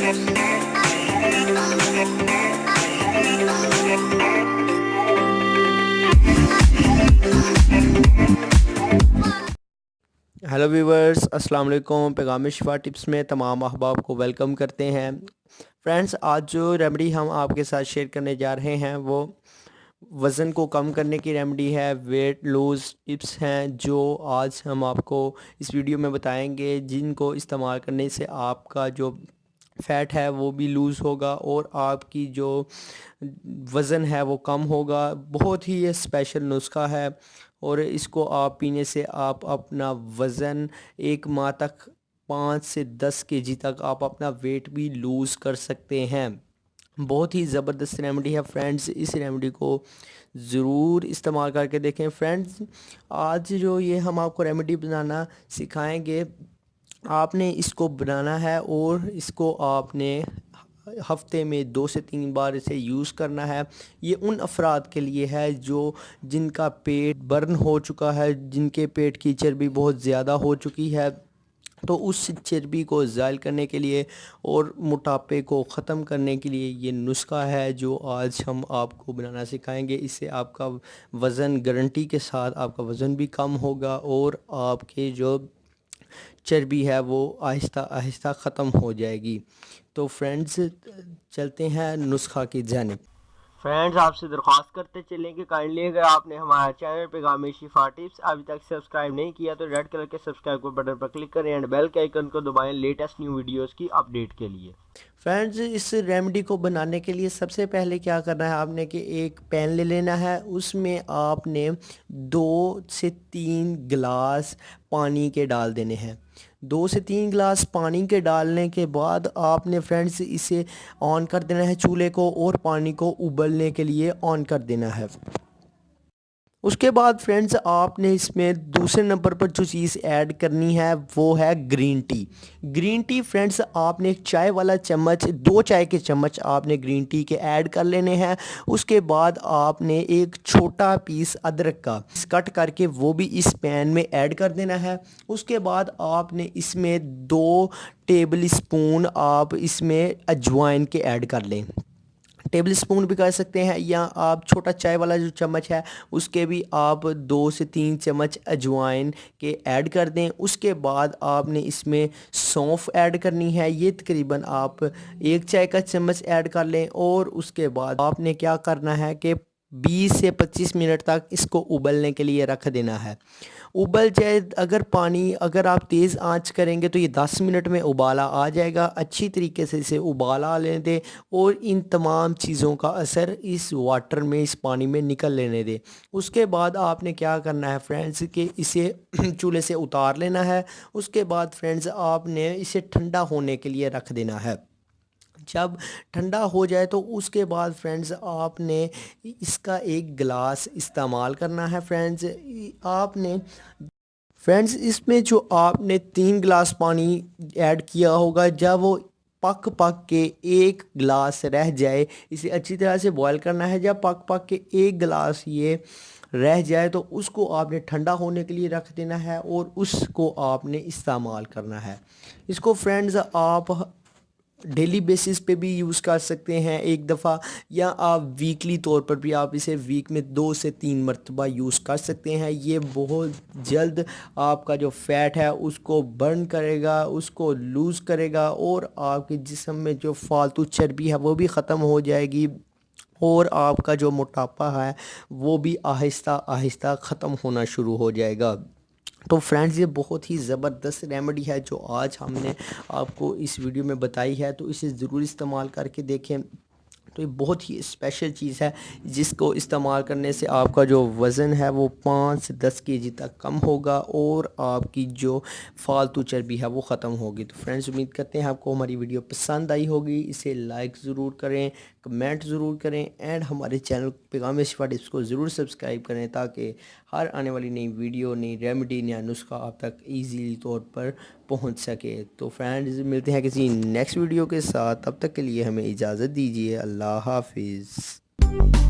Hello viewers, अस्सलाम वालेकुम। पैगाम शिफा टिप्स में तमाम अहबाब को वेलकम करते हैं। फ्रेंड्स, आज जो रेमेडी हम आपके साथ शेयर करने जा रहे हैं वो वज़न को कम करने की रेमेडी है। वेट लूज़ टिप्स हैं जो आज हम आपको इस वीडियो में बताएंगे, जिनको इस्तेमाल करने से आपका जो फ़ैट है वो भी लूज़ होगा और आपकी जो वज़न है वो कम होगा। बहुत ही ये स्पेशल नुस्खा है और इसको आप पीने से आप अपना वज़न एक माह तक 5 से 10 केजी तक आप अपना वेट भी लूज़ कर सकते हैं। बहुत ही ज़बरदस्त रेमेडी है फ्रेंड्स, इस रेमेडी को ज़रूर इस्तेमाल करके देखें। फ्रेंड्स, आज जो ये हम आपको रेमेडी बनाना सिखाएंगे, आपने इसको बनाना है और इसको आपने हफ्ते में 2 से 3 बार इसे यूज़ करना है। ये उन अफराद के लिए है जो जिनका पेट बर्न हो चुका है, जिनके पेट की चर्बी बहुत ज़्यादा हो चुकी है, तो उस चर्बी को ज़ायल करने के लिए और मोटापे को ख़त्म करने के लिए ये नुस्खा है जो आज हम आपको बनाना सिखाएंगे। इससे आपका वज़न गारंटी के साथ आपका वज़न भी कम होगा और आपके जो चर्बी है वो आहिस्ता आहिस्ता ख़त्म हो जाएगी। तो फ्रेंड्स, चलते हैं नुस्खा की जानिब। फ्रेंड्स, आपसे दरख्वास्त करते चलें कि काइंडली अगर आपने हमारा चैनल पैगाम शिफा टिप्स अभी तक सब्सक्राइब नहीं किया तो रेड कलर के सब्सक्राइब को बटन पर क्लिक करें एंड बेल के आइकन को दबाएं लेटेस्ट न्यू वीडियोस की अपडेट के लिए। फ्रेंड्स, इस रेमेडी को बनाने के लिए सबसे पहले क्या करना है, आपने कि एक पैन ले लेना है। उसमें आपने 2 से 3 गिलास पानी के डाल देने हैं। 2 से 3 गिलास पानी के डालने के बाद आपने फ्रेंड्स इसे ऑन कर देना है चूल्हे को और पानी को उबलने के लिए ऑन कर देना है। उसके बाद फ्रेंड्स, आपने इसमें दूसरे नंबर पर जो चीज़ ऐड करनी है वो है green tea. Green tea friends, आपने एक चाय वाला चम्मच, 2 चाय के चम्मच आपने ग्रीन टी के ऐड कर लेने हैं। उसके बाद आपने एक छोटा पीस अदरक का कट करके वो भी इस पैन में ऐड कर देना है। उसके बाद आपने इसमें 2 टेबल स्पून आप इसमें अजवाइन के ऐड कर लें। टेबल स्पून भी कर सकते हैं या आप छोटा चाय वाला जो चम्मच है उसके भी आप 2 से 3 चम्मच अजवाइन के ऐड कर दें। उसके बाद आपने इसमें सौंफ ऐड करनी है, ये तकरीबन आप 1 चाय का चम्मच ऐड कर लें। और उसके बाद आपने क्या करना है कि 20 से 25 मिनट तक इसको उबलने के लिए रख देना है। उबल जाए, अगर पानी अगर आप तेज़ आंच करेंगे तो ये 10 मिनट में उबाला आ जाएगा। अच्छी तरीके से इसे उबाला लेने दें और इन तमाम चीज़ों का असर इस वाटर में, इस पानी में निकल लेने दें। उसके बाद आपने क्या करना है फ्रेंड्स कि इसे चूल्हे से उतार लेना है। उसके बाद फ्रेंड्स, आपने इसे ठंडा होने के लिए रख देना है। जब ठंडा हो जाए तो उसके बाद फ्रेंड्स, आपने इसका एक गिलास इस्तेमाल करना है। फ्रेंड्स, आपने इसमें जो आपने 3 गिलास पानी ऐड किया होगा, जब वो पक पक के 1 गिलास रह जाए, इसे अच्छी तरह से बॉईल करना है। जब पक पक के 1 गिलास ये रह जाए तो उसको आपने ठंडा होने के लिए रख देना है और उसको आपने इस्तेमाल करना है। इसको फ्रेंड्स आप डेली बेसिस पे भी यूज़ कर सकते हैं एक दफ़ा, या आप वीकली तौर पर भी आप इसे वीक में 2 से 3 मरतबा यूज़ कर सकते हैं। ये बहुत जल्द आपका जो फ़ैट है उसको बर्न करेगा, उसको लूज़ करेगा और आपके जिस्म में जो फालतू चर्बी है वो भी ख़त्म हो जाएगी और आपका जो मोटापा है वो भी आहिस्ता आहिस्ता ख़त्म होना शुरू हो जाएगा। तो फ्रेंड्स, ये बहुत ही ज़बरदस्त रेमेडी है जो आज हमने आपको इस वीडियो में बताई है, तो इसे ज़रूर इस्तेमाल करके देखें। तो ये बहुत ही स्पेशल चीज़ है जिसको इस्तेमाल करने से आपका जो वज़न है वो 5 से 10 केजी तक कम होगा और आपकी जो फालतू चर्बी है वो ख़त्म होगी। तो फ्रेंड्स, उम्मीद करते हैं आपको हमारी वीडियो पसंद आई होगी। इसे लाइक ज़रूर करें, कमेंट ज़रूर करें एंड हमारे चैनल पैगाम शिफा टिप्स को ज़रूर सब्सक्राइब करें ताकि हर आने वाली नई वीडियो, नई रेमेडी, नया नुस्खा आप तक ईज़ी तौर पर पहुंच सके। तो फ्रेंड्स, मिलते हैं किसी नेक्स्ट वीडियो के साथ, तब तक के लिए हमें इजाज़त दीजिए। अल्लाह हाफिज़।